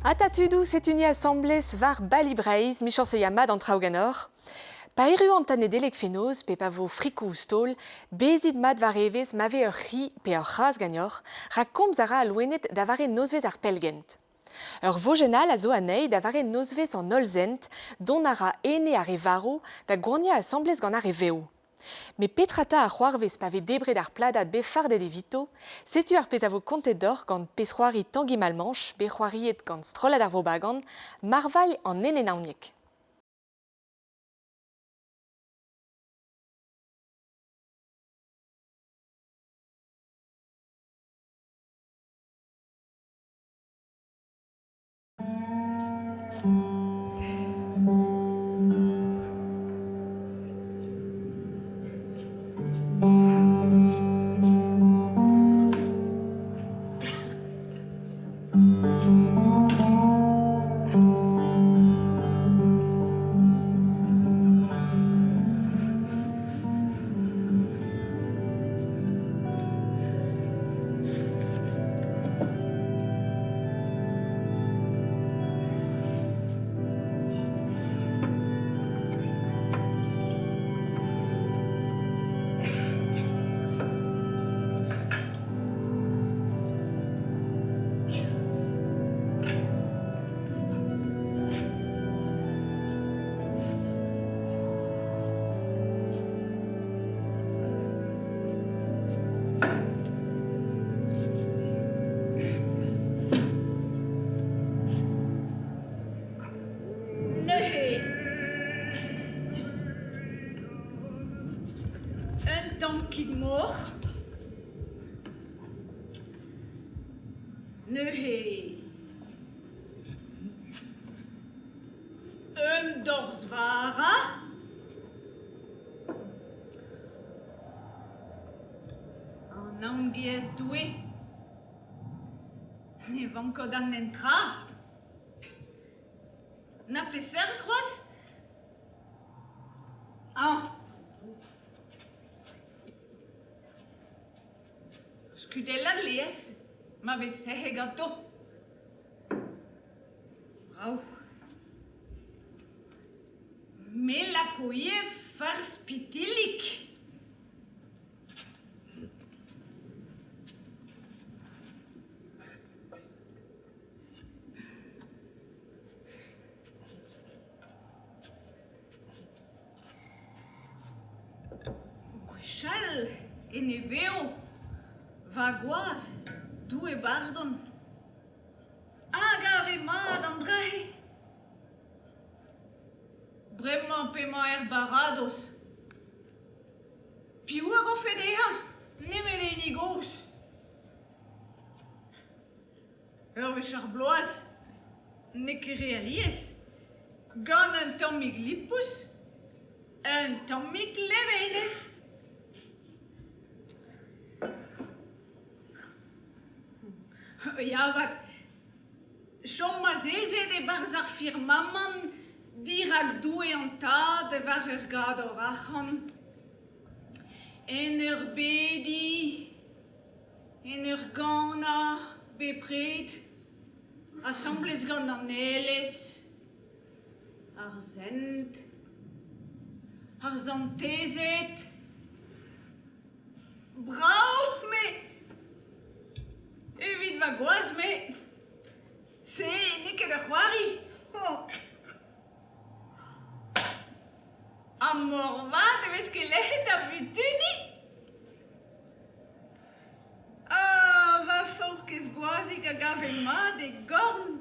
Atatudu setuni assemblés var balibreiz michanseiamad an traoganor. Pa eru antanedelek fenoz pe pa vo frikou stol, bezid mad var evez mave ur ri pe ur c'haz gagnor, ra komz ara alwenet da vare nozvez ar pelgent. Ur vojenal a zo anei da vare nozvez an olzent, don ara ene ar evaro da gournia assemblés gant ar eveo. Me petrata a c'hoarvez pa ve debret ar pladat be fardet evito, setu ar pez a vo kontet d'or gant pez c'hoari tangi malmanch, be c'hoariet gant strolad ar vo bagan, marval an ene naoniek. Nee. Een dorsvara. An aungiez due. Ne vanko dan entra. Na peseur troas? Ah. Skudella les. Ma vez sehe gato. Brau. Me la koie far spitilik. Guichal e neveo. Vagoaz. Due bardon. Agave mad Andrei. Bremman pema barados. Piu a gofedea. Nemele inigos. Urve charbloaz. Neke realies. Gan un tammig lipus. Un tammig levenes. Ja, wat... Somma zeze de barzar firmaman dirak doe an ta de war ur gad or achan. En ur bedi, en ur gana bepred, assembles gant an eles, ar zent, ar zantezet. Brau, me... Evit vagoaz, me... Se neke da c'hoari. Oh. A morva, devez ket lehet a vutuni. Ah, va forkez gwazik a gave mad e gorn.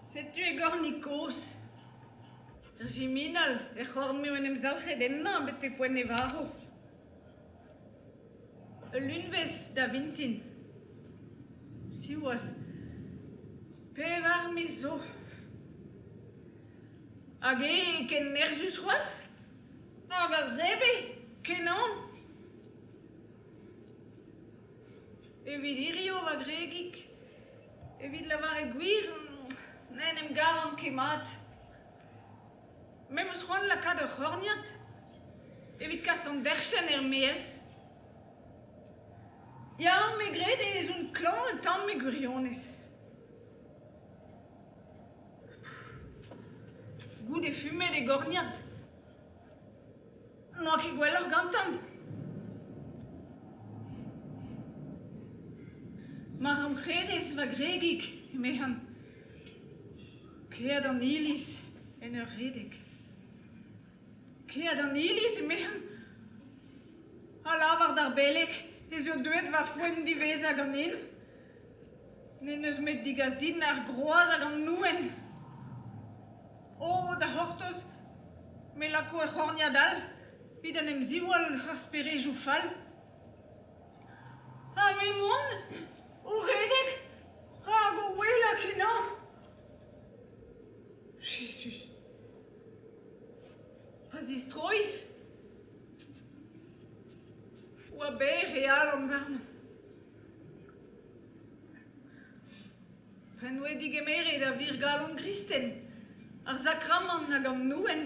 Setu e gornikos. Ur jiminal, e c'horn me oan emzalc'het enna bet e poen e varo. L'unvez da vintin. Si oas. Pe var mizo. Hag ken nerzus c'hoaz? Hag a zrebe? Kenan? Evit irio va gregik. Evit lavar e gwir. Nen em garan kemat. Me eus c'hoant lakaat ur c'horniad? Evit kas an derchen mees. Ja, me grede is un clan tam me guriones. Goût de fumée de gorgnat. No ki gwellor gantan. Maar am gedes va gregig mehan. Keer dan ilis en redig. Keer dan ilis mehan. Alavar dar belek. Is ook duet va fwen die wees aganin. Nenus met die gasdin naar groas agan nuen. Oh, da hortos. Me la koe chornia dal. Idan em ziwal raspere joufal. Ah, me mon. O redek. Ah, go wela kena. Jesus. Pas is trois. Oa be real om garn. Fen oe di gemere da virgal om gristen. Ar zakraman hag am nuen.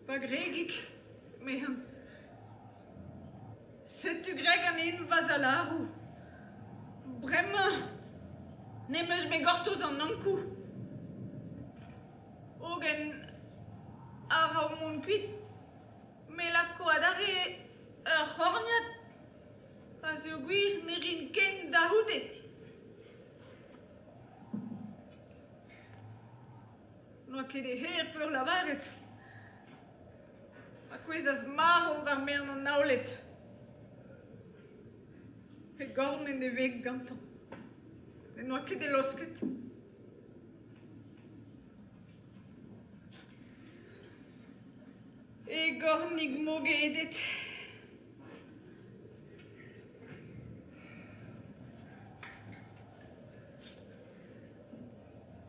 Pa gregik, mehan. Setu greg an in vazalaru. Bremma. Nemeus me gortoz an ankou. Ogen ar au moun kuit. Me la koadare chorniat. A zo gwir ne rin ken da houdet. Noa ket e her peur lavaret. A kwez az marv war mer an naolet. E gornen de veg gantan. E noa ket e losket. E gornig mogedet.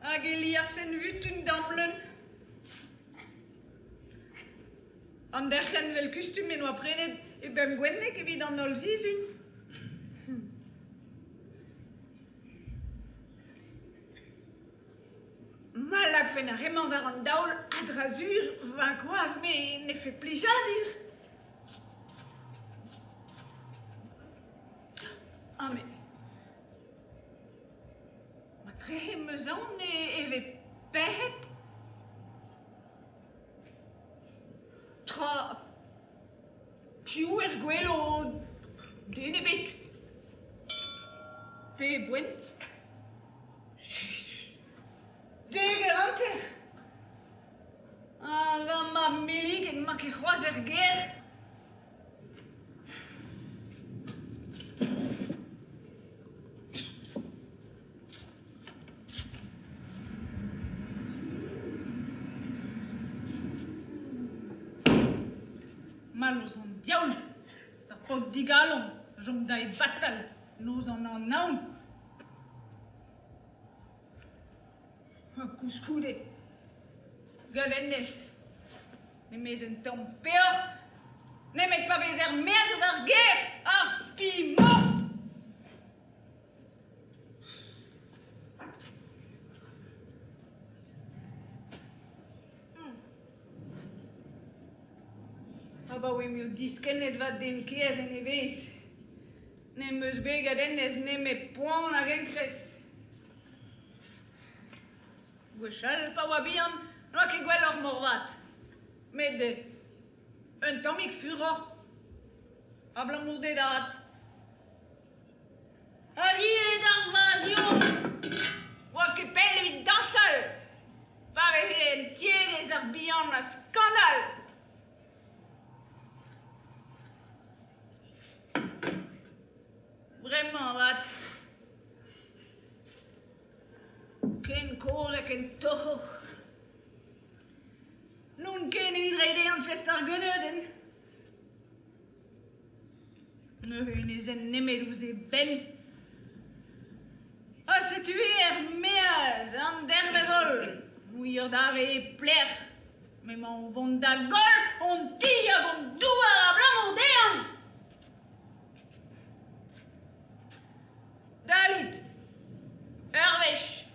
Hag Elias en vutun damlen. An derchen vel kustum en oa prenet e bem gwennek evit an ol zizun. Malak fen a reman war an daol adrazur va koaz, me ne fe plijadur. Ah, me... Ma trehe meuzan eve pehet. Tra... piou gwelo denebet. Pe bwen. Jesus. Degeranter. Ah, va ma milig en ma ke c'hoaz ger. Malos an diaoul, ar pot digalon, jom da e batal, noz an naon. Kouskoude, galennes, ne mez un tamm peor, ne met pa vez er meaz eus ar ger, ar pi mor. Ba oe mio diskennet vat den keaz en e vez. Ne meus bet gadennes ne me poan hag enkres. Gwechal pa oa bihan, noa ket gwell ur morvat. Met un tammig furor. A blamoudet dat. Aliet ar vazion. Oa ket pel evit dansal. Pare en tiedez ar bihan a skandal. Vraiment, wat. Ken koz ken toch. Nun ken evit rede an fest ar genöden. Ne hunez en nemet ouz e ben. A setu er meaz an derbezol. Ouier dare e pler. Me man vont da gol, on ti hag on douar a blamoudean. Dalit, Erwech,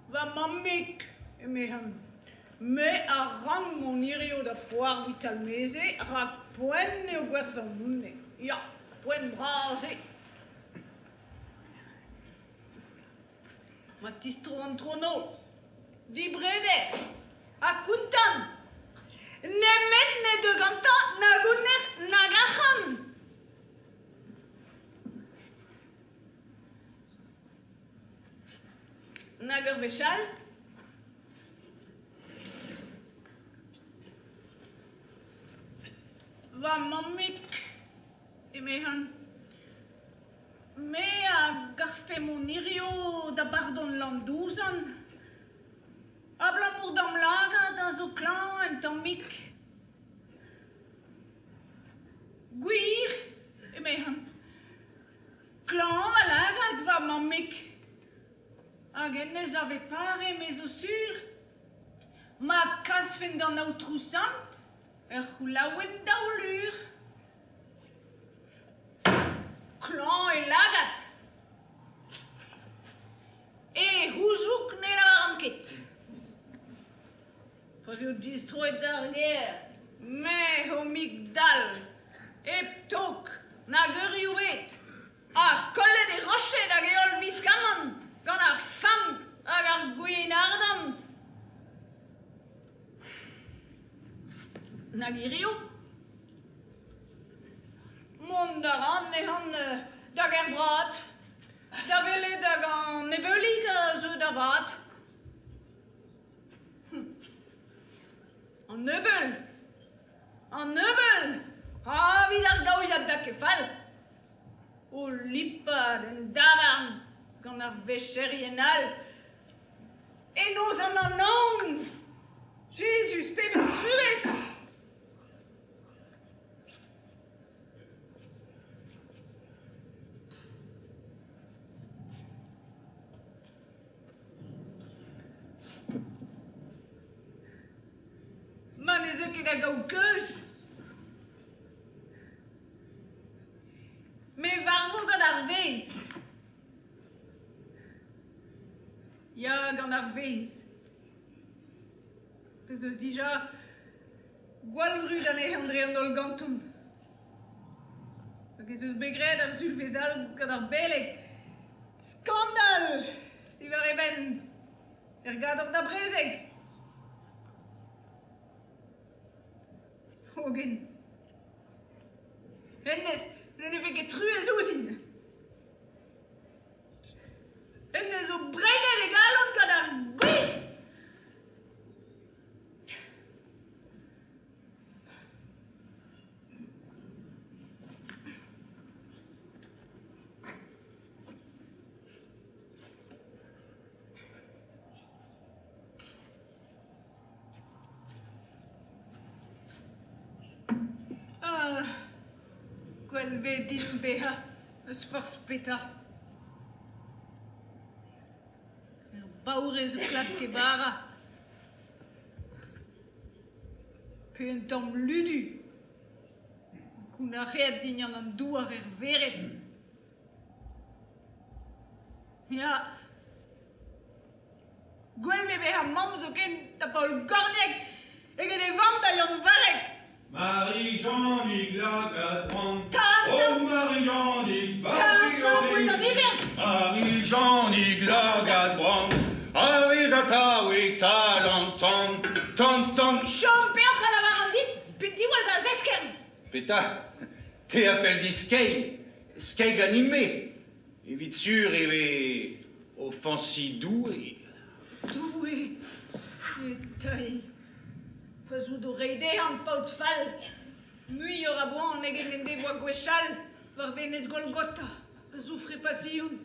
va mammik, me a rang mon irio da foar vital meze, ra poen eo gwerzhon. Ja, poen brase. Ma tistro an tronos. Di breder. A kuntan. Nemet ne de ganta na gunner na gachan. Nager vechal. Va mamik. Emehan. Me a garfe monirio da bardon landouzan. Ablamour dam laga da zo klan en tammik. Gwir. Emehan. Klan a laga va mamik. Hag ne zave pare mes o sur. Ma kas fin dan ao troussan. C'houlaouet daoulur. Klan e lagat. E houzouk ne la ranket. Pas eo distroet d'ar ger. Me ho migdal. E ptok. Na geurioet. A kollet e rochet hag eol viskamant. Gant ar fang hag ar gwin ardant. Nag irio. Mont da ran ne han da ger brat. Da vele da gant nebeulig a zo da vat. An nebeul. An nebeul. Ah, vid ar daouiad da kefal. O lipa den davarn. Gant ar vecherien-all. E noz an naon. Jesus pebez truez. Man ez eus ket a gao keuz. Me varvo gant ar vez. Ya gant ar vez. Pez eus dija gwalvrud an ec'h an ol ganton. Hag ez eus begret ar sulvezal gant ar beleg. Skandal! Ivar eben gador da brezeg. Hogen. Hennes, ne vez ket truez ouzin. Hennes o breidet e galon gant ar gwin. Gwelve din beha, eus force peta. Baourez o klask e bara. Pe un tamm ludu. Koun a reet din an douar veret. Ya. Gwelve beha mam zo ken da paol gornek eget e vant da yon varek. Marie-Jean Nigla Gadron. Ta, Oh Marie-Jean Nigla Marie-Jean Nigla Gadron. Arizata wik talanton. Ton. Chom peoc'h a la varandit, pe diwal da zeskern. Peta, te a fel di skeig animé. Evit sur eve offensi doué. Doué. Etai. Pazout o reide an paout fall. Mui ur a boan egen en devoa gwechal war venez Golgotha. Pazout fre pasioun.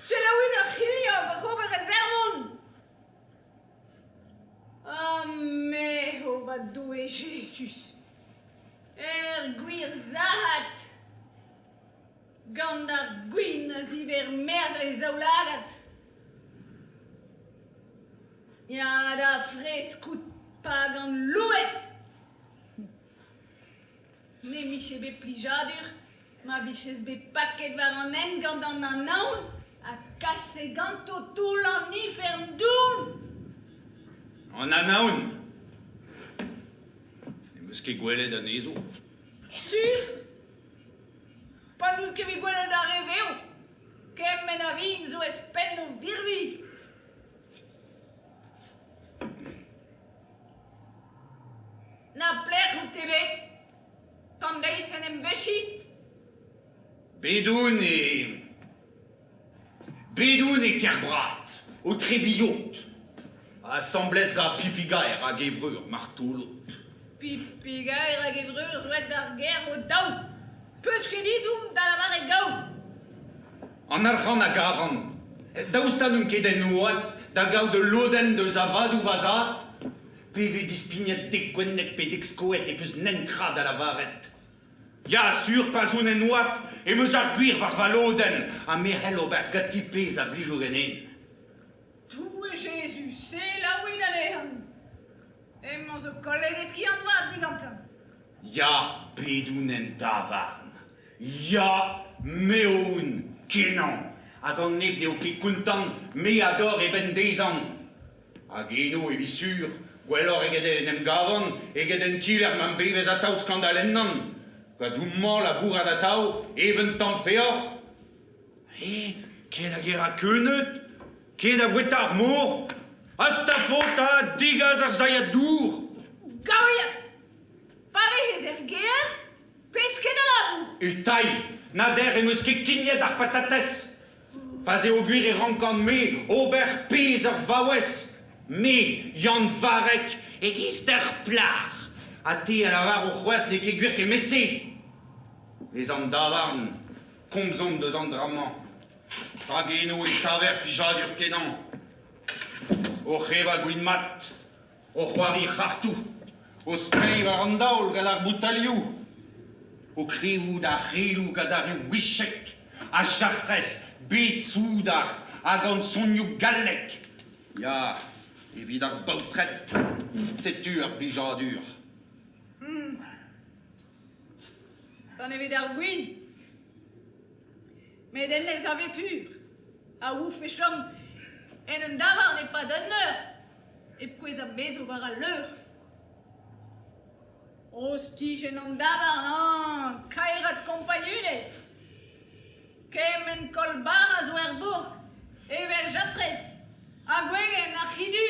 Se la ouin ar c'hilio va c'hober e zermoun. Ah, me o va doué Jesus. Gwir zahat. Gant ar gwin a ziver merz e zaoulagat. Ya da freskout pa gant louet. Ne miche be plijadur, ma vichez be paket war an en gant an anaoun, a kase ganto tout an iferm doun. En anaoun. Eus ket gwelet an ezo. Sur? Pa nous ket vi gwelet ar reveo. Kem men a vin zo ez pen o virvi. Na pler ou tebet. Tan deiz en em bechi. Bedoun e kerbrat, o trebillot. Assemblez ga pipigaer hag evreur martoulot. Pipigaer hag evreur zouet d'ar ger o daou. Peus ket izoum da la var e gao. An arc'han a garan, daoustan un ket en oat da gao de loden deus avad ou vazat, pe ve dispignet dek gwennet pe dek skoet e peus nentra da la varet. Ya sur pas un en oat e meus ar gwir var valoden a mehel ober gatipez a blij o genen. Tout e Jésus, c'est la ouin alehan. Emañ zo kollet eski an doad digantan. Ya bedoun en davarn. Ya meoun kenan. Hag an neb neo ket kontant me ador e ben dezan. Hag eno e visur, gwellor eget en em gavon, eget en tiler man bevez a taou skandal en nan. Gadoumman la bourra da taou, even tamm peoc'h. Ket a ger a keunet, ket a vouet ar mor, hasta fota digaz ar zaiad dour. Gaouiat! Pa vez er ger, pesket a labour. Utai, nader e meus ket kignet ar patates. Pas eo gwir e rankan me, ober pez ar vaouez. Me, Yann Varek, e gister plar. A te a lavar o c'hwez ne ket gwir ket messe. Ez an davarn, komzon deus an dramman. Hag eno e taver pijadur kenan. O c'heva gwin mat, o c'hoari c'hartou, o skreiv ar an daol gant ar boutalioù, o krevou da c'helou gant ar e wishek, a jafres, bet soudart, hag an sonioù gallek. Ya, evit ar baotret, setu ar pijadur. Tan evit ar gwin. Met en ez ave fur. A ouf e chom. En un davar n'est pas d'un eur. E pouez a bezo war a leur. Ostich en an davar, nan. Kairat kompagnunez. Kem en kolbar a zo er bourg. Evel jafres. A gwegen a chidu.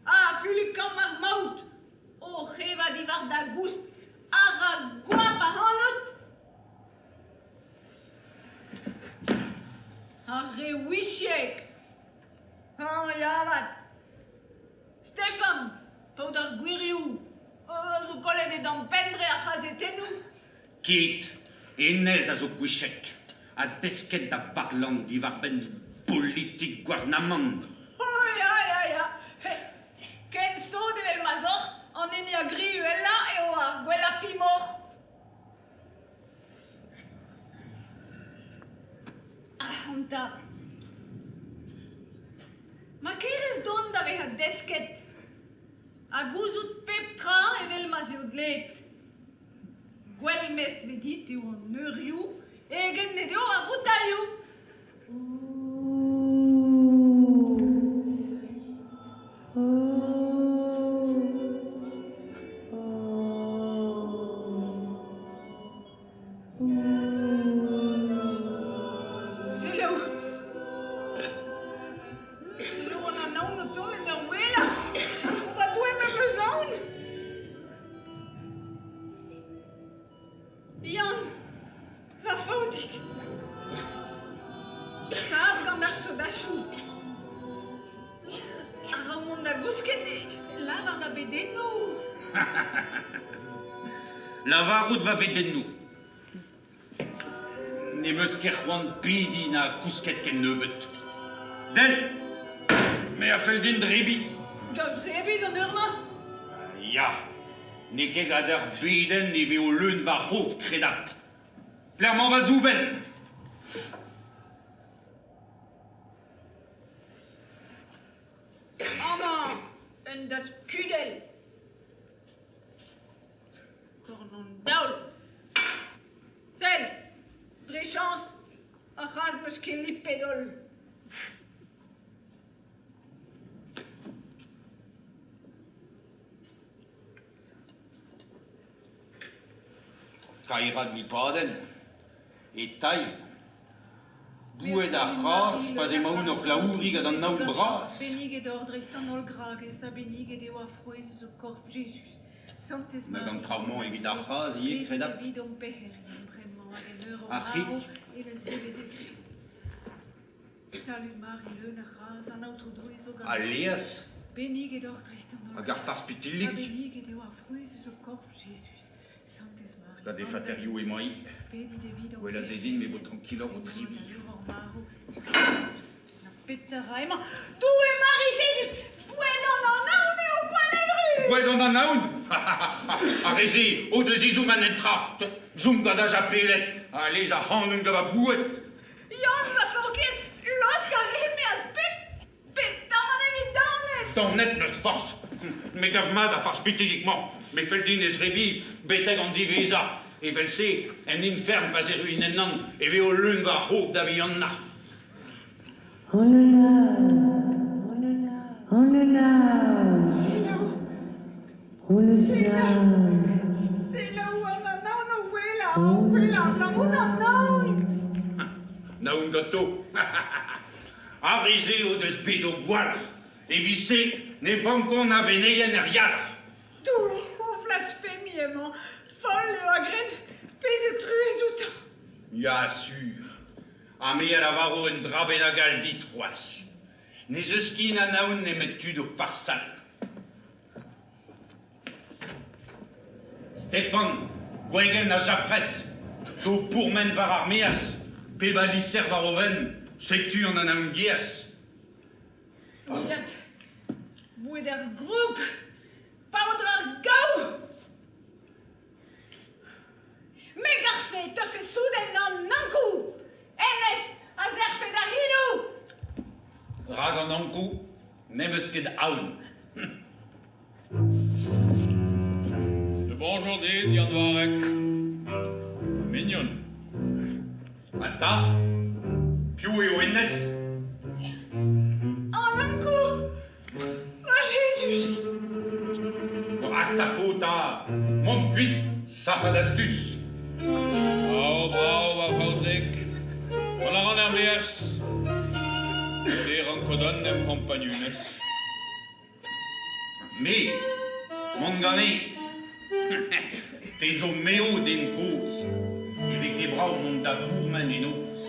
A fulukan mar maout. O c'heva divar da goust. Ar a gwap a hanot. A re wisiek. An yavat. Stefan, paout ar gwirioù. Zo kollet e dan pendre a c'hazetenou. Ket, enez a zo gwishek, a desket da parlant divar ben politik gwarnamant. Ya. Ken so devel mazor, an eni a griu ella e o ar gwell a pimor. Anta. Ma kerez don da veha desket. A gouzout pep tra evel mazio dlet. Gwell mest vedit eo an eurioù, egen ne deo a boutalioù. C'est là où on a non le tourne dans Willa. On va tout aimer le zone. Yann, va faudik. Tav gant ar sodachou. A ramon da gousket e lavar da bedennou. La varout va vedennou. Ne meus ket c'hoant pedi na kousket ken nebeut. Del, me a fel din drebi. Da vrebi d'an urma. Ya, ne ket gad ar beden ne veo leun va c'hov kredap. Plerman va zouben. Ama, en da skudel. Tornon daoul. Sel, dre chans, a c'haz meus ket lipedol. Kairad Lipaden. Et taille. Bouet d'arras, pas emaoun o klaourig ad an naoun bras. Benig et d'ordre ol grag et sa benig et deo affroez zo corp Jésus. Santes Ma gant traumont evit arras, ie kredap. Vid on peher, vraiment, à des heures au Achik. maro, et le sait les écrits. Salut Marie, le naras, un autre doué zo gant. Alias, Benig et d'ordre ol hag ar farz pitilik. Benig et deo affroez zo corp Jésus. Santes Marie. La defaterio e mai. Beni de vid on Ou la zedin, mais vous tranquille au tribu. Péteraima. D'où est Marie Jésus? Pouet non, mais au coin des rues. Ouais, dans un naoun. Arrêtez, au de zizou manetra. Zoom gada japelet. Allez, a hanun gaba bouet. Jan va forkes, l'Oscar et mes aspects. Pétan mon évident. Ton net ne sports. Mais gavmad a farz pitilikman. Mais feldin es rebi, beteg an divisa. Et velse, en infern pas eru inenan, et veo lun va hob d'avionna. On le lave, on le lave, C'est là où, on le lave. c'est là où on a non. Naoun gato. Arisé au de spedo boal. Et vissé, ne fankon a veneyen erial. D'où au blasphémiement, folle le agren, pèse trues outan. Ya sûr. A me a varo en drabenagal dit troas. Ne euskin a naoun ne mettud au parsal. Stéphane, gwegen a japres. So pourmen var armeas. Pe balisser var oven. Setu an anaoun gias. Yat, bouet der grouk, paudrar gau. Me garfe, te fait souden nan nankou. Enes, a zerfe da hino. Rag an ankou, nemeus ket aoun. De bonjour dit, Jan Varek. Mignon. Mata, piou eo ennes. En nankou. Ah, Jésus. Astafota, mon cuit, saradastus. Bravo, va Patrick. On a rendu vers. Des rankodon dem compagnunes. Me, mon ganes. Tes o meo den cous. Evek de brau mon da bourman en os.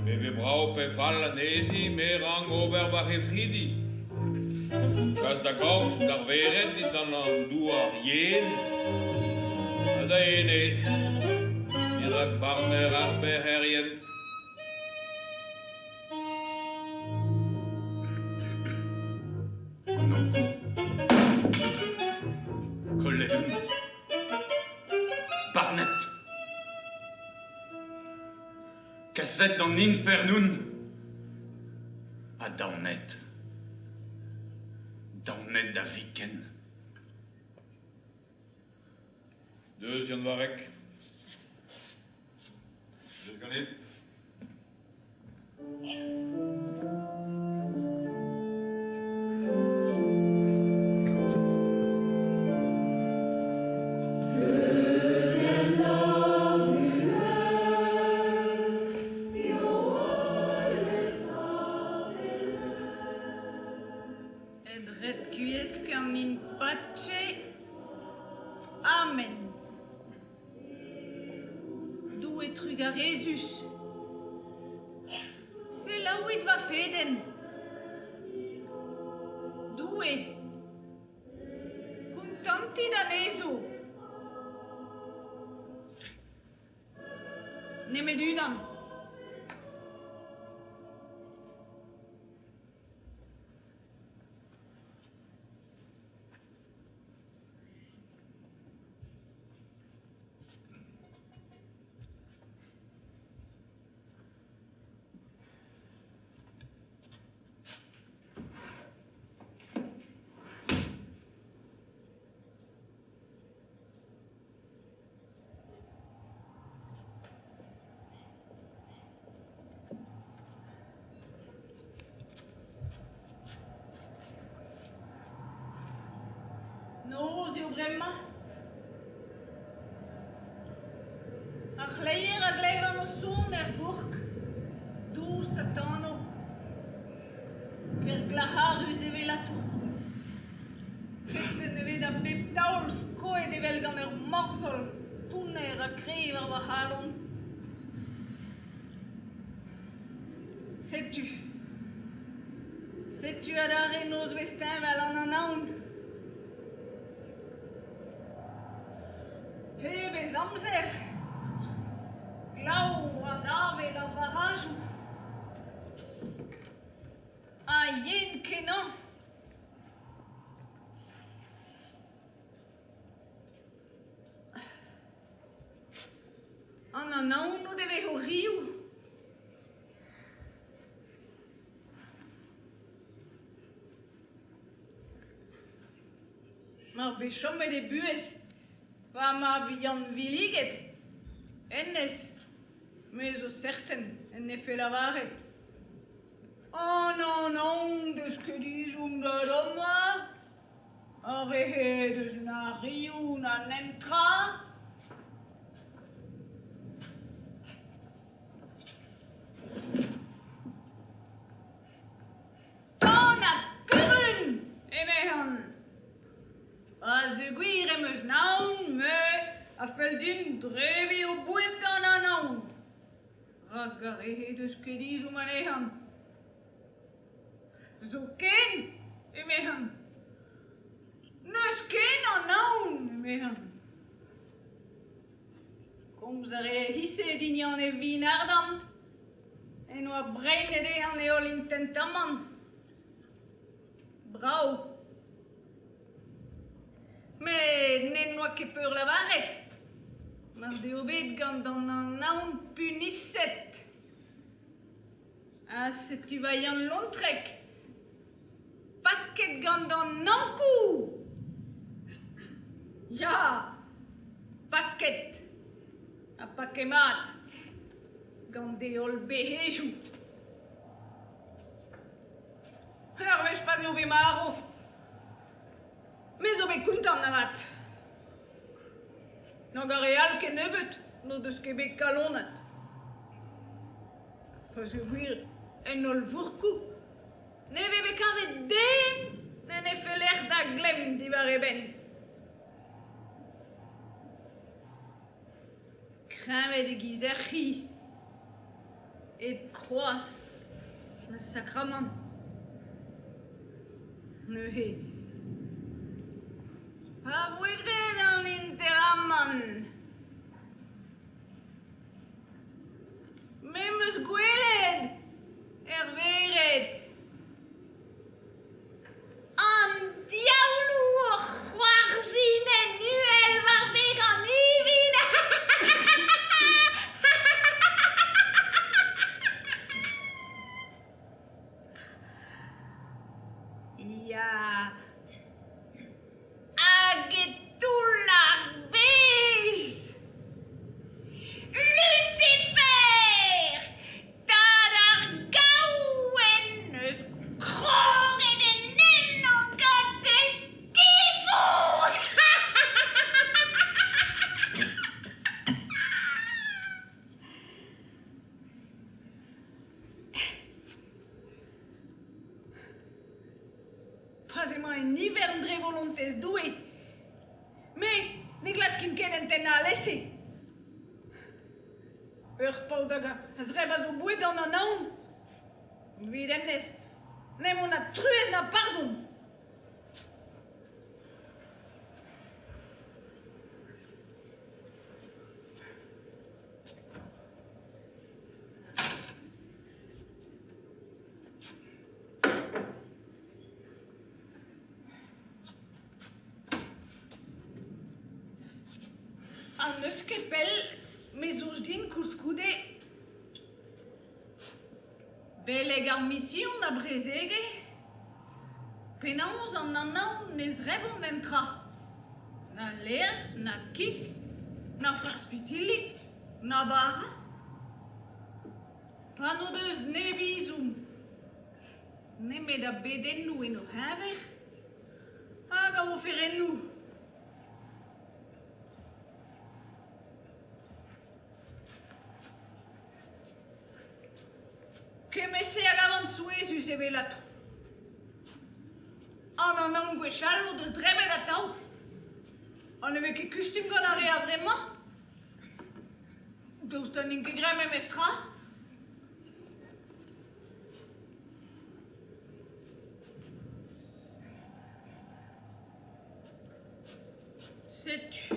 Bebe brau pe fall nesi, me rang ober va refridi. Kas da gorf, dar veret dit dan an douar yen. Da ene. Irak barner arbe herien. Non cou. Colledun. Barnet. Cassette dans l'infernun. A daunet. Daunet da viken. Deux, Jan Varek. Deux ganit. Edret cuescan in pace. Amen. D'où est truga Jésus? C'est là où il va feden. D'où est? Contanti daneso. Ne medunan. Non, c'est vraiment. Chleir a gleif an o soon burg. Dous a tano. Glahar vel a to. Fetfen vet a bep taul skoet vel gant morsol. Punner a krev ar va halon. Sais-tu ad ar nos westin vel an anaoun? Pebez amzer. Glau a gavel a farajou. A yen kenan. An anaoun no deve ho riou. Mar be chomet e buez. Va ma vian viliget. Ennes. Mais o certain en effet la vare. Oh non, deus ket izum da doma. Arrehe deus na riou na nentra. Ton a kurun, emehan. As de gwir em eus naon, me a fel din drevi o bouem gant an naon. Rag arrehe deus ket izum an ehan. Zo ken, emehan. Neus ken an naon, emehan. Komz a re hisse dignan e vin ardant. En oa breine dehan e ol intentaman. Brau. Me nen oa ket peur la varet. Mar de obet gant an naon punisset. Ah, se tu vaillant lontrek. Paket gant an nankou. Ja, paket. A pakemat. Gant de ol behejou. Ur vez pas eo be maro. Me zo be kontant na mat. Nag a real ket nebeut, no deus ket bet kalonat. Pas eo gwir en ol vourkou. Ne ve be kavet den, men e feler da glem di var eben. Kremet e gizerchi. Et kroaz. Na sakraman. Neuhe. Ha bouegde dans l'interaman. Mem eus gweled. Veret. An diaoulou o c'hoarzhin en nuel war bet gant ivin. Ja. Hag e toull ar bez. Lucifer! Tad ar gaouen eus kroget en nen o gant eus tifou! Pas emañ en hivern dre volontes doué. Me, ne glas kin ket enten a lese. Ur pau daga, az reb a zo bouet an an aoun. Vid ennes, ne mon a truez na pardon. An eus ket pel, me zouj din koulskoude. Beleg ar mission na brezege. Penaos an anaoun nez revon mem tra. Na leas, na kik, na farspitilik, na bara. Pa no deus ne bizoum. Ne met a beden nou en o haver. Hag a oferen nou. que me se agavan suez us e velato. An gwechal o deus dremet a tau. An eve ket kustum gant a rea vremañ? Deus tan in ket greme mestra? Sais-tu?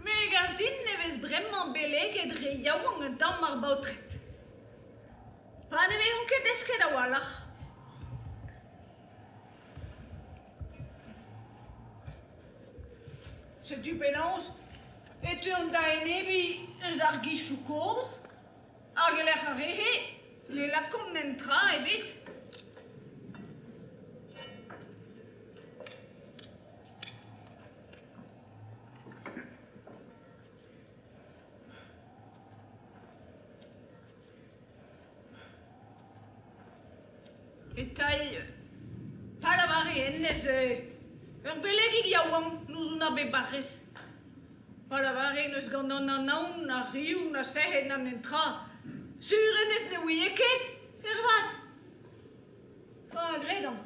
Me gardin nevez bremañ beleg e dre yaouan un tamm ar baotret. Pa neve on ket esket a walac'h. Setu penaos, etu an da enebi eus ar gichou korz, hag e lec'h ar rehe, le lakon nentra ebet. Etal, palavare ennez ur belegig yaouan nous un abe barrez. Palavare neus gant an anaoun, na riou, na sehet, na nentra. Sur ennez ne ouieket, vat. Pa agredan.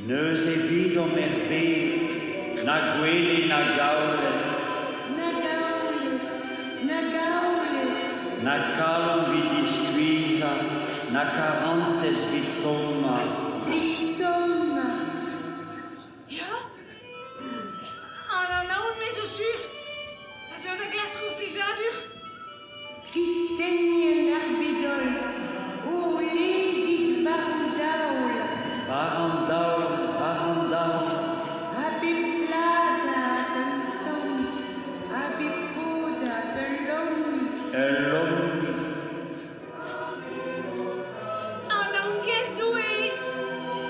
Neus e vid o merbe, na gwele na gaule. Na gaule, na gaule. Na calum vid isquisa, na carantes vid toma. Toma. Ja? An anaoun mes o sur. A zeu da glas refrijadur. Kristenien ar bedol. O lezig barandaoul. Barandaoul. Abi plada d'un stomik. Abi poda d'un lomik. Anaoun gez doue.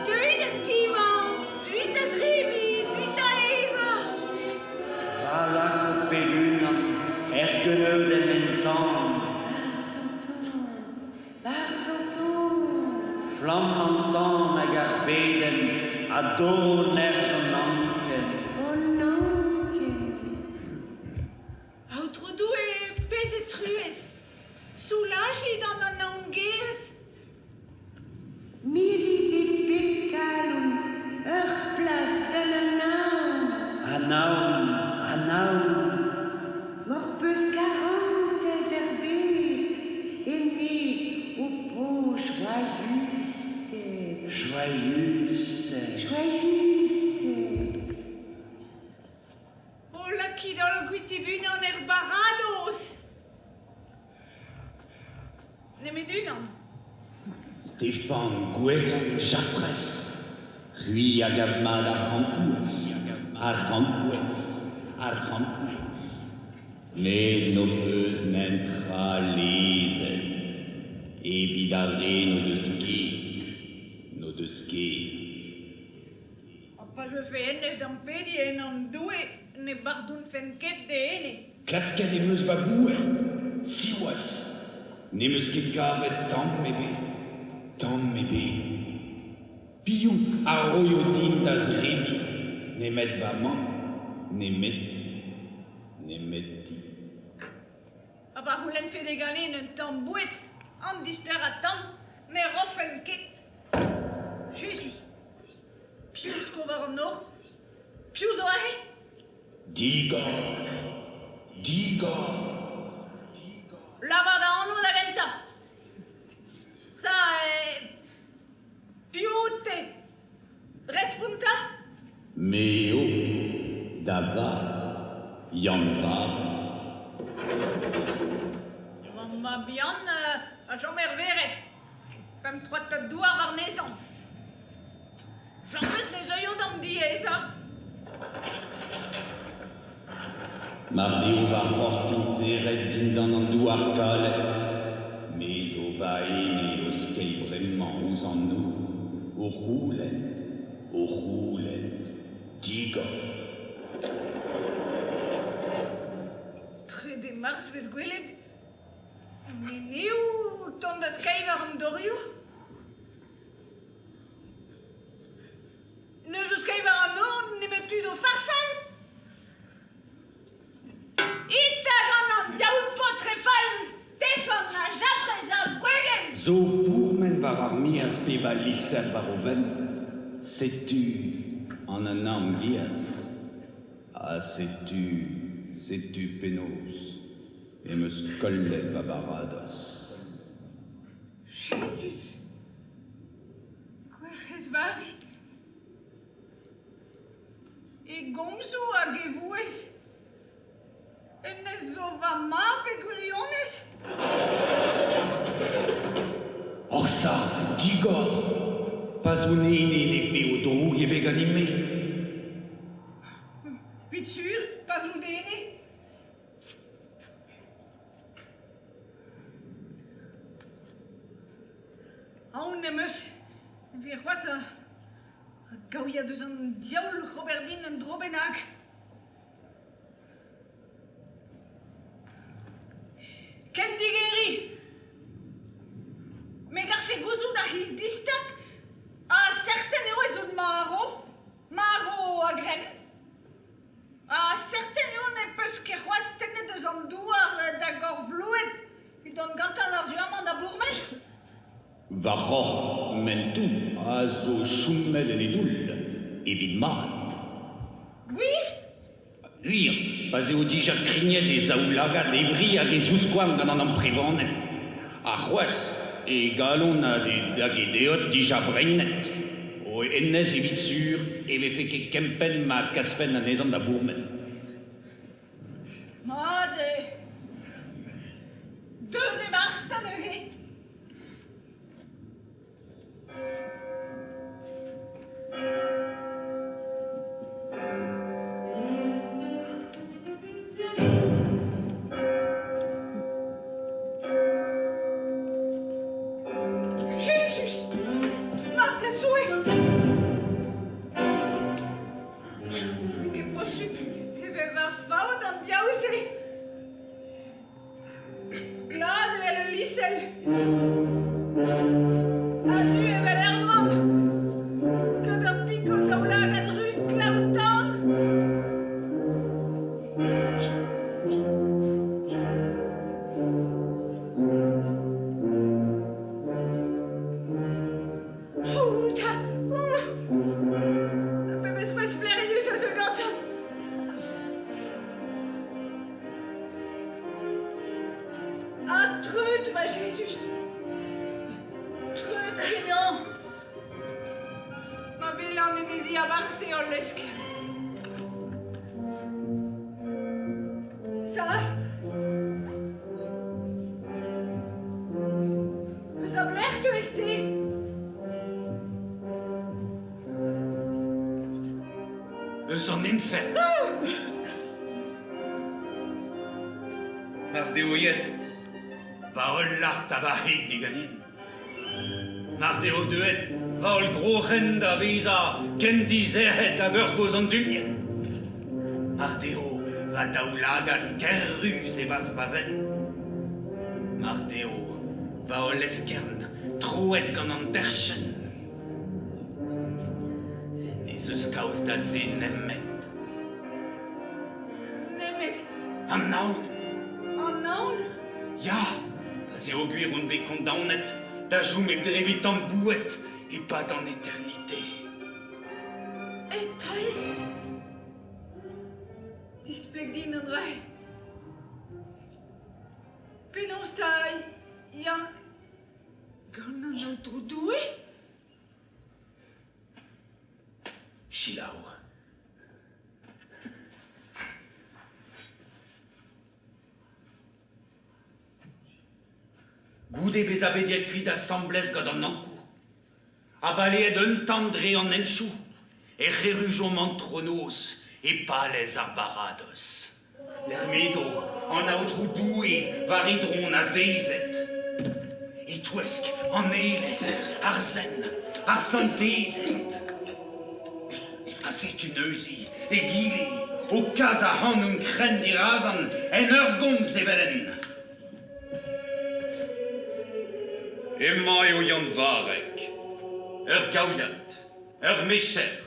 Duit a timan, duit a zribi, duit a eva. Vala peluna, ergeneu de mentan. Flammantan hag ar beden, a do nerz an anken. Outro doue pez e truez. Soulagid an anaoun gez. Miri de pekalum. Ur plas d'un anaoun. Anaoun. Mor peus 40 erbet. Enne o po joyustet. Joyeuse. Oh, la kidol guitibun en herbarados. Nemedunam. Stéphane Guegen Jaffres, Rui Agavmad Arhampues, ne noppeus n'entra lesen, evidare no de ski. Pas je fais ennes d'ampedi en andoué, ne bardun fenket de ene. Cascademeus baboue, siwas, ne meus ket kavet tam mebe. Piou arroyo din das rebi, ne met vaman, ne metti. Apa hulen fait des galines un tambouet, en dister à tam, ne rofenket. Jésus. Pius gouverneur, pius oahe. Digor. Lavada en nous la venta. Ça est... Piute. Respunta. Meo, Dava, Yanvar. Mamma bien, a jamais veret. Pem trois tas douar var naissant. J'en fais les yeux dans me dire ça. Mardi o var fortinteret dindan an douar kalet, mais o va eme o skei bremman ouz an nou, o roulet, digor. Très des mars vet gwelet. Mais neu ton da skei var an dorio. Ne je skei var an no, ne metu do farsal. Il tagan an diaoul potre falm Stéphane a Jaffres a Guegen. Zo pourmen var ar mi aspeval lisser var o ven, setu an an am gias. Setu penos, e meus kollet va barados. Jésus. Querres vari. E gomzo a gevoues. Ennes zo va ma peguriones. Orsa, digor, pas un ne pe o droug e beg animé. Vite sûr, pas ou déné. On ne meus. Vir quoi ça? Gauia de un diaoul Roberdine en drobenac. Ken digeri? Me gar fe gouzou da his distak a certaine eo de maro a gren. A certaine eo ne peus ket c'hoaz tenne deus an douar da gor vlouet e don gantan ar zuamant da bourmen. Va c'hor men tout a zo choumel en edoul, evit mat. Oui? Uir, pas eo dija krignet e zaoulagad evri hag e zouskwant gant an amprevanet. A c'hoaz, e galon a gedeot dija breinet. O ennez evit sur, eve fe ket kempen ma kasfen an ezan da bourmen. Mad Deus e mars da neuhe. Jesus! M'appelle souhait! Che possibile? Che va fare dans diausé? Là, je vais le lisser. Adieu, et bel hermand. Que de picole dans la gadrus clautant. Puta! Bebe spes flerius a ce gâteau. Ah, trut, ma Jésus. Trut, non. desi a barse o lesk. Ça? Ça a l'air que este. Eus an infern. Mar deoiet, va ol lart a va heg diganin. Mar deo deuet, va ol grochen da visa ken dizerhet a ur goz an dulien. Mar deo va daoulagat kerruz e vars vaven. Mar deo va ol eskern troet gant an derchen. Eus kaoz da se nemmet. Nemmet. An naon. An naon? Ja, se o gwir on be kondamnet, da joum e drebit an bouet, e pas d'an éternité. Etoi? Displeg din an dra. Penons ta Jan... Gant an outro doue? Chilau. Goude bez abediet kuit a sambles gant an anko. A baleet un tendre an enchou, e c'herujom an tronos, e palez ar barados. L'ermedo, an aotrou doue, va ridron a zeizet. E touesk, an eiles, ar zen, ar santezet. A setuneuzi, e gili, o kaz a han un kren dirazan, en ur gomz evelen. Emma eo Jan Varek, ur gaouiat, ur mecher.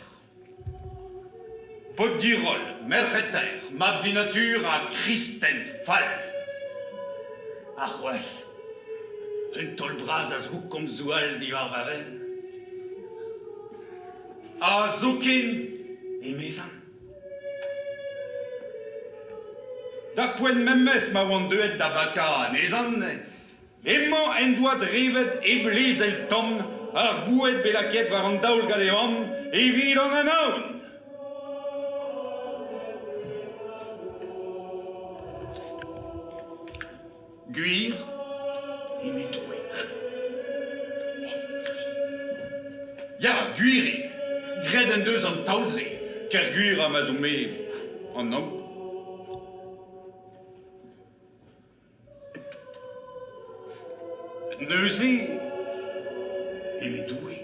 Pod dirol, merc'heter, mab di natur a kristen fall. A c'hoaz, un tol braz a zhouk kom zoual di war vaven. A zoukin e mezan. Da poen memmes ma oan deuet da baka an ezan, emman en doa drevet e blez el tom, ar bouet belaket war an daoul gade vam, e vid an anaon. Gwir e medoue. Ya, gwir gred en deus an taoulze, ker gwir a mazoume an anko. Neuze e medoue.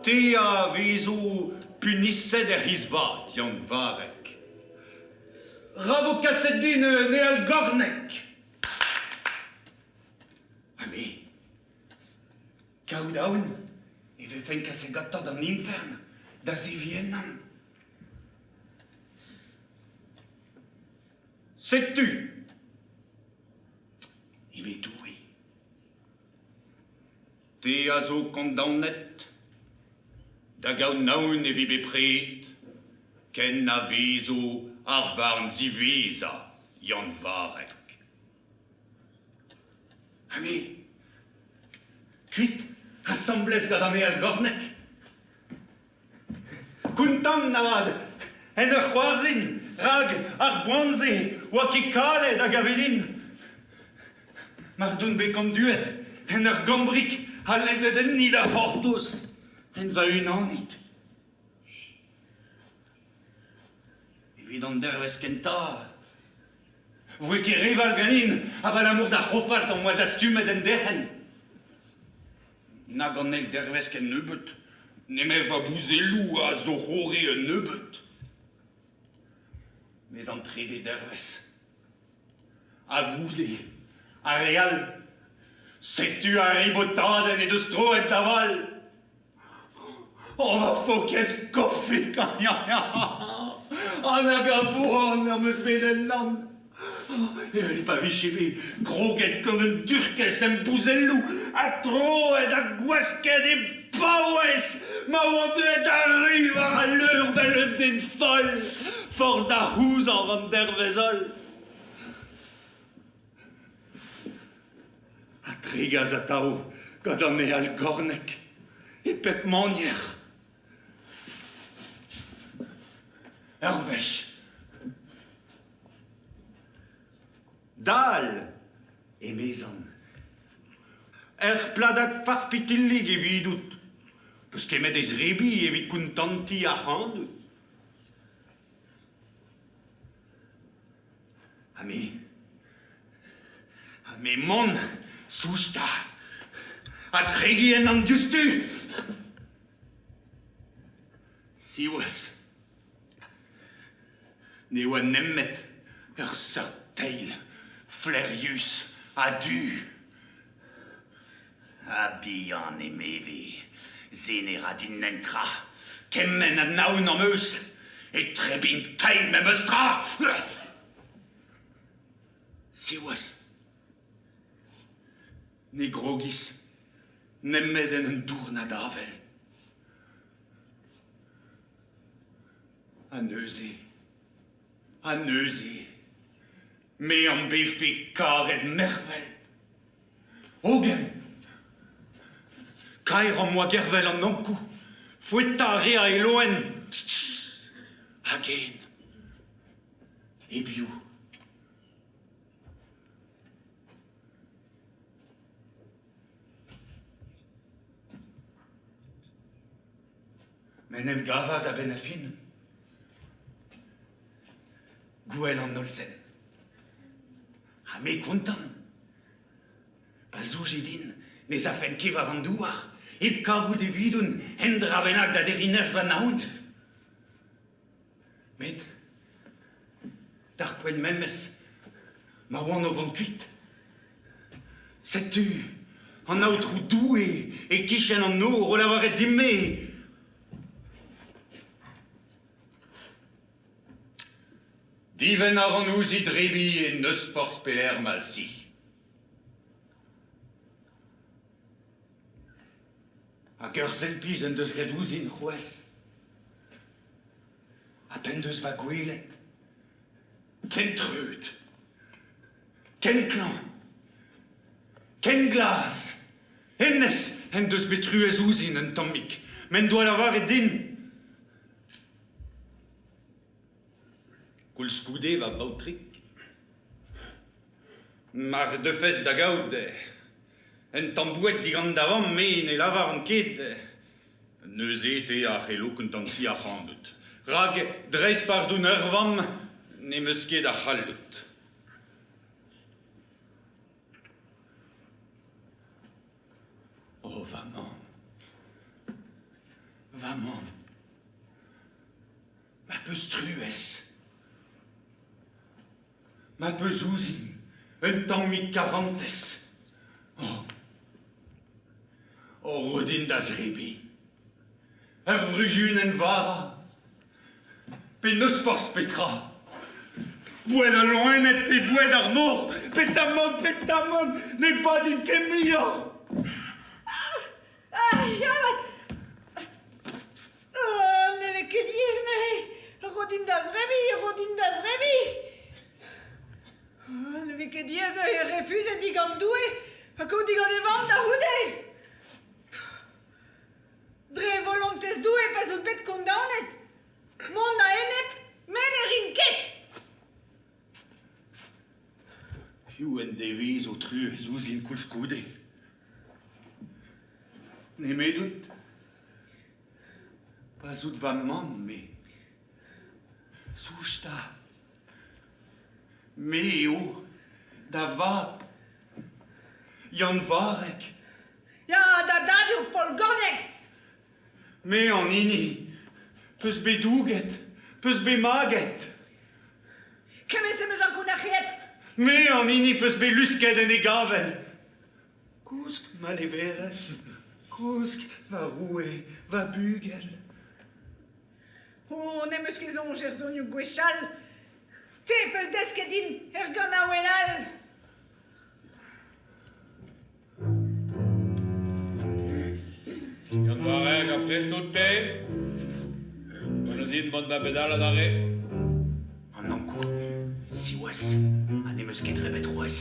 Te a vezo punisset er hizvat, Jan Varek. Ravo kaset din ne al gornek. Ame, kaout aoun, e ve fen kaset gatad an infern, da zevienan. Setu, e medoue. Te a zo kondamnet, da gaout naoun e vi bepret, ken a vezo ar varn ziveza, Jan Varek. Ame, kuit assemblez gant an e al gornek. Kountan navad, en ur c'hoarzin, rag ar boanze, oa ket kalet a gavelin. Mar doun bekant duet, en ur gambrik, a lezet en nid a hortos, en va unanit. Evit an dervez kenta. Voe ket reval ganin, a ba l'amour da c'hofat an moa da stumet en derhen. Nag an el dervez ken nebeut, neme va bouzelou a zo c'hore un nebeut. Mez an trede dervez, a goude, a real, setu a ribotaden e deus troet daval. On va fokez koffet kan an hag a voan ar meus veden nan. Evel pa vichebe, kroget gant un turkez en bouzellou, a troet a gwasket e paouez, ma oan deuet a ru war a leur vel den foll, forz da c'houz an van dervezol. A tregaz a tao, gant an e al gornek, e pep manier. Erwech. Dal e mezan. Pladat farspitillig evidout. Peus kemet ez rebi evit kontanti a c'handout. Ha me mon sousta. A tregien an justu. Si oas. Ne oa nemmet sarteil, Flerius, a du. A bihan e meve, zenera din nentra, kemmen a naoun am eus, e trebin teil me meustra. Si oas. Ne grogis, nemmet en un tourna davel. A neuze, me an befe karet mervel. Ogen, kaer an moa gervel an ankou, foueta rea e loen, hagen, e biou. Menem gavaz a ben a fin. Gouel an nolzen. Ha me kontan. Pa zouj edin, ne zafen kevar an douar, eb kavout e vidoun, hendra bennak da derinerz va naoun. Met, dar poen memmes, ma oan o vant kuit. Setu, an aotrou doue, e kichen an nor, o lavaret dimme. Diven ar an ouzid rebi e neus forz peler ma si. Hag ur zelpiz en deus ret ouzin c'houez. A pen deus va gwelet. Ken treut. Ken klan. Ken glas. Ennes en deus betruez ouzin en tammik. Men doa lavar et din. Koulskoude va vautrik. Mar de fes da gaout en tambouet digant davan me ne lavar an ket neuze te a c'helo kontanti a c'handout. Rag dreiz pardoun ur vam ne meus ket a c'haldout. Oh, vaman. Vaman. Ma peus truez. Ma peus ouzin, un tammig karantez. Oh. Oh, rodin da zrebi. Vrujun en vara. Pe neus forz petra. Boued a loenet pe boued ar mor. Petamon, ne pa din kem lior. Ne ket diez ne. Rodin da zrebi. Ne vez ket diez ne refus en digant doue. Ha ko digant evam da houde. Dre volontes doue pas out bet kondanet. Mon a enep, men erin ket. Piou en deviz o truez ouzin koulskoude. Ne medout. Pas out va man, me. Souchta. Me eo. Da vab. Jan varek. Ya, da dadio Paul Gornek. Me an ini. Peus be douget. Peus be maget. Kemes emeus an kounachiet. Me an ini peus be lusket en e gavel. Kousk ma leveres. Kousk va roue, va bugel. On emeus ket zonj zonioù gwechal. Te pel deskedin gant a wenal. Jan varek a prestout te. Gant din mont da bedal a dare. An ankou, si oas, an emeus ket rebet rouez.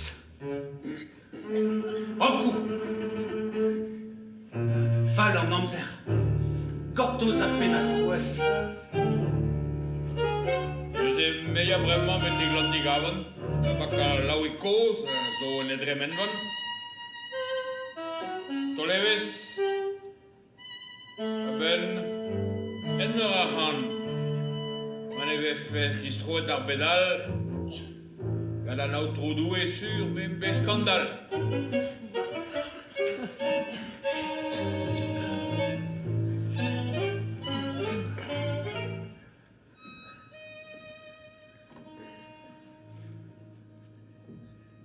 Ankou! Fall en amzer. Gortoz ar penat c'hoaz. Neuze meia bremañ met e glandig avon, bak a lau e koz, zo en edremen van. Tolevez, a ben, en ur ac'han, man e vez fes distroet ar bedal, gant an aotrou e sur, men be skandal.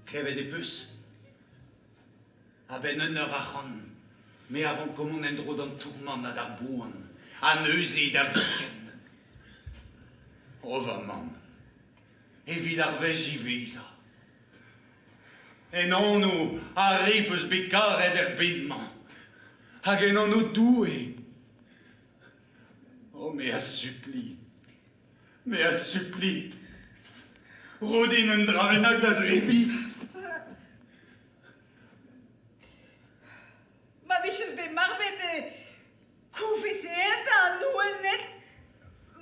Krevet e peus. A ben un ur ac'han, me avant komon en dro d'an tourman nad ar bouan, a neuze da viken. O va mam, evit ar vez jiveza. En anno a rip eus bet karet er bedman, hag en anno doue. O, me a suppli, rodin un dravenak da zrebi. Ma viches be marvet koufeseet a nouelnet.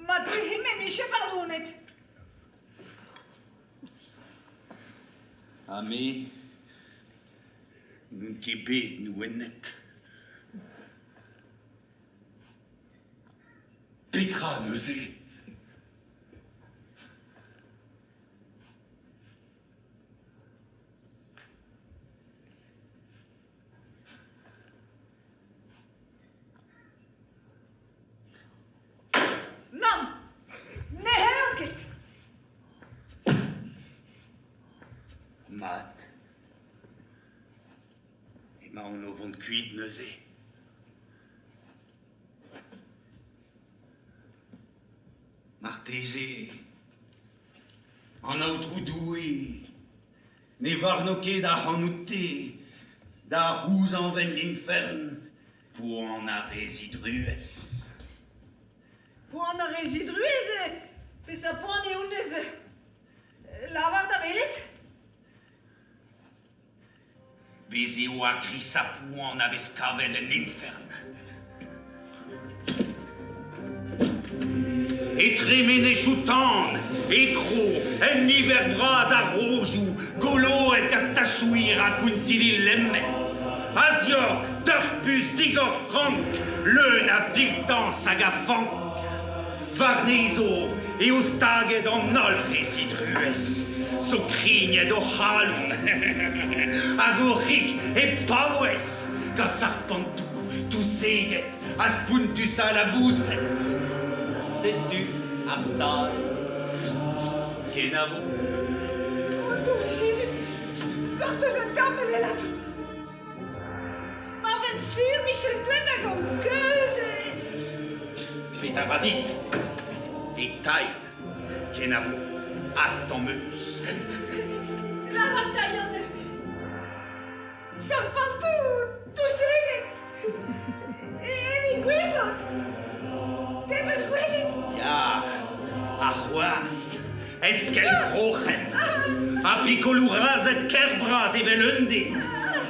Ma drehim e miche pardonnet. Ha me, n'on ket bet nou ennet. Petra neuze. Mam, ne heon ket. Mat. Ema on o vont kuit neuze. Marteze. An aotrou doue. Ne varno ket da c'hanoute. Da rouz an ven l'infern. Pou an a rezidruez. Po an a rezidruez pe sa po an eounez lavar da velet. Beze o a krisa pou an avez kavet en infern. Et tremene choutan, et tro, en niver bras a rojou, golo et katachouir a kuntili lemmet. Azior, turpus digor frank, leun a viltan saga fank. Varnezo e o staget an nol residruez, so krigned o c'halon, hag o rik e paouez, ka sarpantou, tou seget, a spuntus a la bouset. Sais-tu, ar stal? Kenavo? Oh, Jesus, gortoz un tamm e velat. Ma ven sur miches duen da gaout keuz Bet a vadit, e tail, kenavo, ast an meus. lavar da yann. Sarpantou, tou seget. E mi gwefak. Tebez gwelet. Ja, a c'hoaz, eskel krochen, a pikolou razet kerbraz evel undin,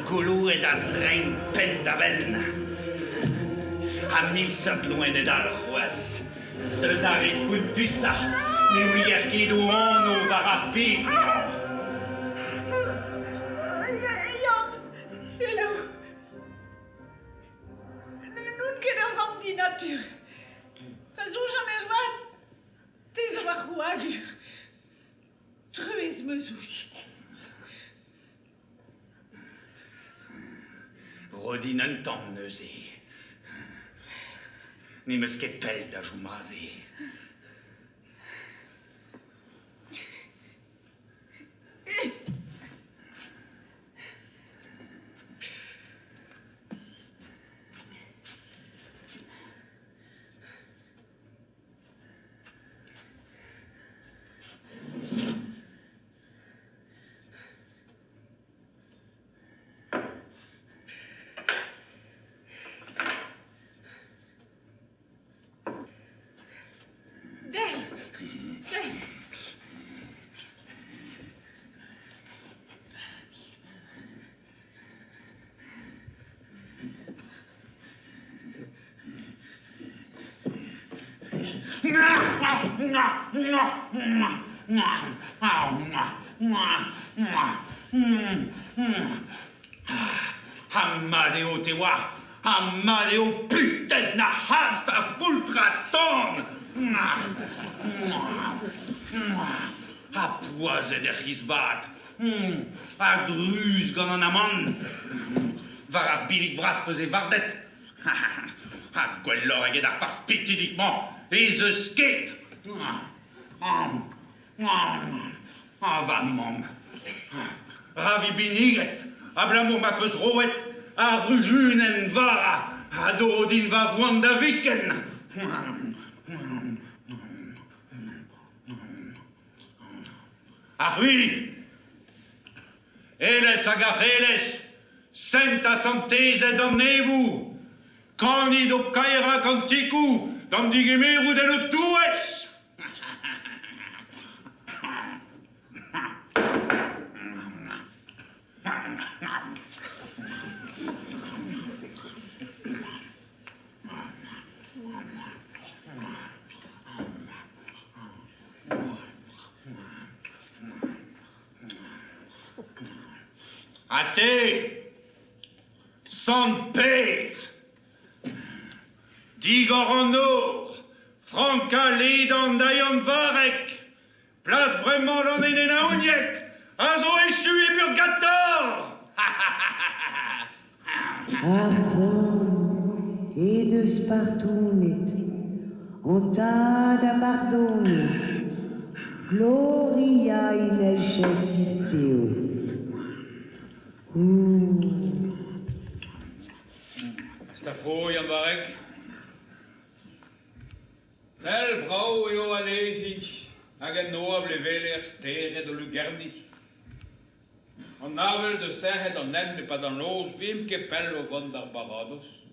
kolou et as rein pen da ben. A milsot loen ed al c'hoaz, eus a rez poun pusa, ne ouier ket o anno var ar pep. Yann, c'est là. Nun ket ar vamm di natur. Pas o jam ervan, tez ar c'hoagur. Truez meus ouzit. Rodin un tamm neuze. Ne meus ket pell da jou maze. Amadeo te war, Amadeo putain na hasta fultraton. A poise der hisvat, a drus gant an amant, var ar bilig vraspez e vardet, a gwellor hag ed ar farz petidikman, ez eus ket. Va mam, ravi biniget, a blamour ma peus roet, a vrujunen vara, a dorodin va voan da viken. Arwi, eles hag ar eles, sent a santezet an nevou, kanit o kaera kantikou, d'an digemerou den o touez. A te, sant père, digor an or, franka ledan daian varek, plas bremañ lan en aouniek, a zo echu e purgator. Arfon, et de spartunet, onta da pardonet, gloria in excelsis Sta fo, Jan Varek? Nel brau eo a lezik, hag en noable veler stere de Lugerni. An navel de sehet an nen e pad an loz, vim ke pel o gant ar barados.